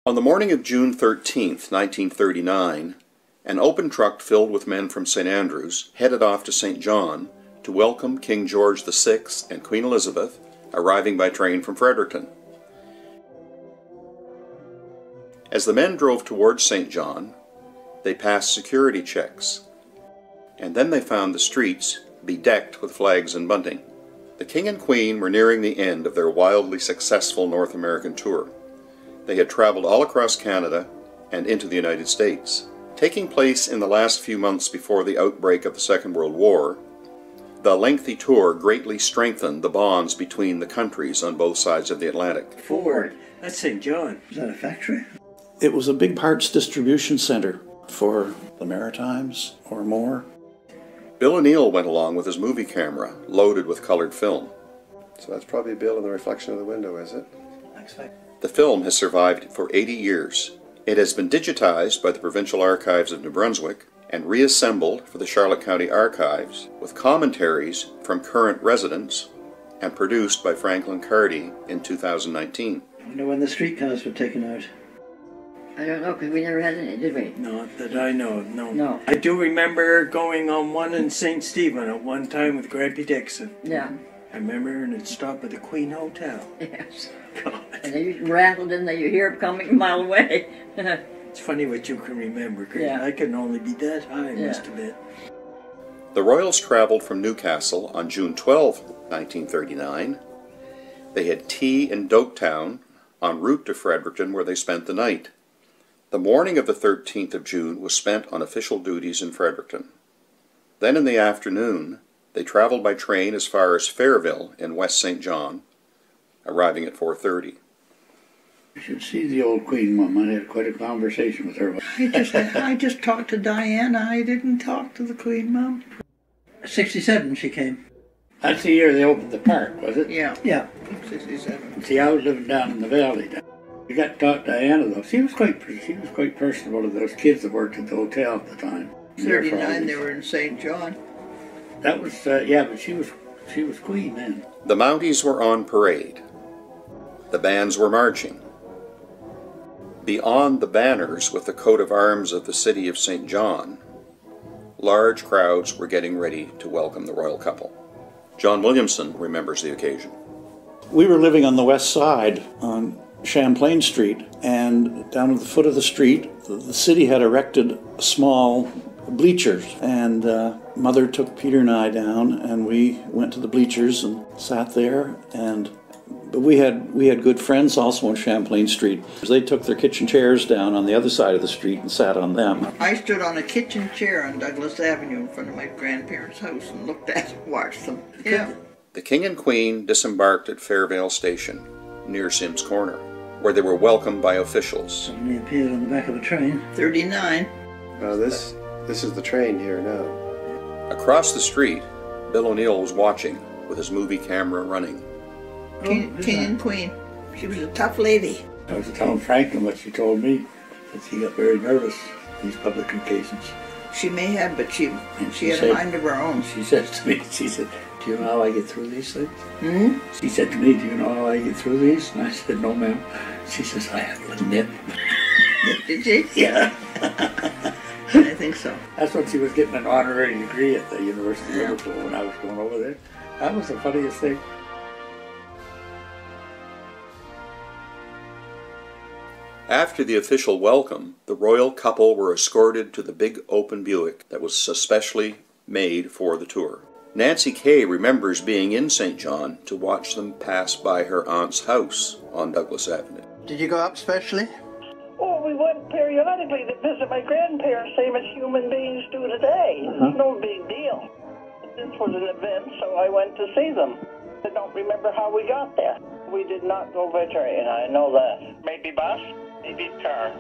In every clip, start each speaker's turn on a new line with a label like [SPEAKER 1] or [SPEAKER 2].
[SPEAKER 1] On the morning of June 13th, 1939, an open truck filled with men from St. Andrews headed off to St. John to welcome King George VI and Queen Elizabeth, arriving by train from Fredericton. As the men drove towards St. John, they passed security checks, and then they found the streets bedecked with flags and bunting. The King and Queen were nearing the end of their wildly successful North American tour. They had traveled all across Canada and into the United States. Taking place in the last few months before the outbreak of the Second World War, the lengthy tour greatly strengthened the bonds between the countries on both sides of the Atlantic.
[SPEAKER 2] Ford, that's St. John.
[SPEAKER 3] Is that a factory?
[SPEAKER 4] It was a big parts distribution center for the Maritimes or more.
[SPEAKER 1] Bill O'Neill went along with his movie camera, loaded with colored film.
[SPEAKER 5] So that's probably Bill in the reflection of the window, is it?
[SPEAKER 1] The film has survived for 80 years. It has been digitized by the Provincial Archives of New Brunswick and reassembled for the Charlotte County Archives with commentaries from current residents and produced by Franklin Cardy in 2019.
[SPEAKER 3] I wonder when the streetcars were taken out.
[SPEAKER 6] I don't know, because we never had any, did we?
[SPEAKER 2] Not that I know of, no.
[SPEAKER 6] No.
[SPEAKER 2] I do remember going on one in St. Stephen at one time with Grampy Dixon.
[SPEAKER 6] Yeah.
[SPEAKER 2] I remember, and it stopped at the Queen Hotel.
[SPEAKER 6] Yes.
[SPEAKER 2] God.
[SPEAKER 6] And they rattled in there, you hear it coming a mile away.
[SPEAKER 2] It's funny what you can remember, because
[SPEAKER 6] Yeah.
[SPEAKER 2] I can only be that high,
[SPEAKER 6] Yeah.
[SPEAKER 2] must admit.
[SPEAKER 1] The Royals traveled from Newcastle on June 12, 1939. They had tea in Doketown en route to Fredericton, where they spent the night. The morning of the 13th of June was spent on official duties in Fredericton. Then in the afternoon, they traveled by train as far as Fairville in West St. John, arriving at 4:30.
[SPEAKER 3] You should see the old Queen Mum. I had quite a conversation with her.
[SPEAKER 7] I just talked to Diana. I didn't talk to the Queen Mum.
[SPEAKER 3] 67 she came. That's the year they opened the park, was it?
[SPEAKER 7] Yeah.
[SPEAKER 3] Yeah.
[SPEAKER 7] 67.
[SPEAKER 3] See, I was living down in the valley. You got to talk to Diana, though. She was quite personable to those kids that worked at the hotel at the time.
[SPEAKER 7] 39, they were in St. John.
[SPEAKER 3] That was, yeah, but she was queen then.
[SPEAKER 1] The Mounties were on parade. The bands were marching. Beyond the banners with the coat of arms of the city of St. John, large crowds were getting ready to welcome the royal couple. John Williamson remembers the occasion.
[SPEAKER 4] We were living on the west side on Champlain Street, and down at the foot of the street, the city had erected small bleachers, and Mother took Peter and I down, and we went to the bleachers and sat there, but we had good friends also on Champlain Street. They took their kitchen chairs down on the other side of the street and sat on them.
[SPEAKER 7] I stood on a kitchen chair on Douglas Avenue in front of my grandparents' house and looked at and watched them. Yeah.
[SPEAKER 1] The King and Queen disembarked at Fairvale Station, near Sims Corner, where they were welcomed by officials.
[SPEAKER 3] Suddenly appeared on the back of a train.
[SPEAKER 7] 39.
[SPEAKER 5] This is the train here now.
[SPEAKER 1] Across the street, Bill O'Neill was watching with his movie camera running.
[SPEAKER 7] King and Queen. She was a tough lady.
[SPEAKER 3] I was telling Franklin what she told me, that she got very nervous these public occasions.
[SPEAKER 7] She may have, but she had
[SPEAKER 3] said,
[SPEAKER 7] a mind of her own.
[SPEAKER 3] She said to me, she said, "Do you know how I get through these things?"
[SPEAKER 7] Hmm?
[SPEAKER 3] She said to me, "Do you know how I get through these?" And I said, "No, ma'am." She says, "I have a nip."
[SPEAKER 7] Did she?
[SPEAKER 3] Yeah.
[SPEAKER 7] I think so.
[SPEAKER 3] That's when she was getting an honorary degree at the University of Liverpool when I was going over there. That was the funniest thing.
[SPEAKER 1] After the official welcome, the royal couple were escorted to the big open Buick that was especially made for the tour. Nancy Kay remembers being in St. John to watch them pass by her aunt's house on Douglas Avenue.
[SPEAKER 7] Did you go up specially?
[SPEAKER 8] Oh, we went periodically to visit my grandparents, same as human beings do today. It's no big deal. This was an event, so I went to see them. I don't remember how we got there. We did not go by train, I know that. Maybe bus, maybe car.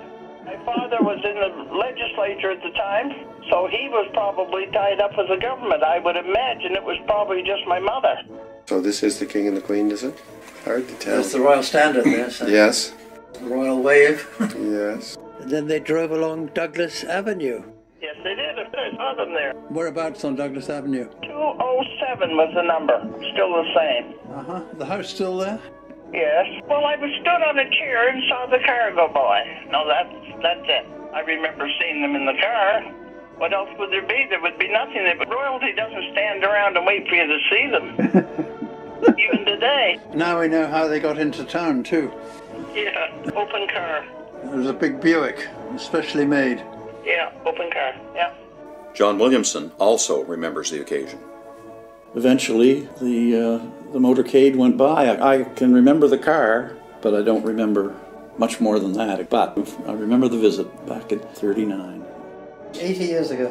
[SPEAKER 8] My father was in the legislature at the time, so he was probably tied up with the government. I would imagine it was probably just my mother.
[SPEAKER 5] So this is the King and the Queen, is it? Hard to tell.
[SPEAKER 3] That's the royal standard there, so.
[SPEAKER 5] Yes.
[SPEAKER 3] The royal wave.
[SPEAKER 5] Yes.
[SPEAKER 9] And then they drove along Douglas Avenue.
[SPEAKER 8] Yes, they did. I saw them there.
[SPEAKER 9] Whereabouts on Douglas Avenue?
[SPEAKER 8] 207 was the number. Still the same.
[SPEAKER 9] The house still there?
[SPEAKER 8] Yes. Well, I was stood on a chair and saw the car go by. No, that's it. I remember seeing them in the car. What else would there be? There would be nothing. But royalty doesn't stand around and wait for you to see them. Even today.
[SPEAKER 9] Now we know how they got into town, too.
[SPEAKER 8] Yeah, open car.
[SPEAKER 9] It was a big Buick, specially made.
[SPEAKER 8] Yeah, open car, yeah.
[SPEAKER 1] John Williamson also remembers the occasion.
[SPEAKER 4] Eventually, the motorcade went by. I can remember the car, but I don't remember much more than that. But I remember the visit back in '39.
[SPEAKER 5] 80 years ago.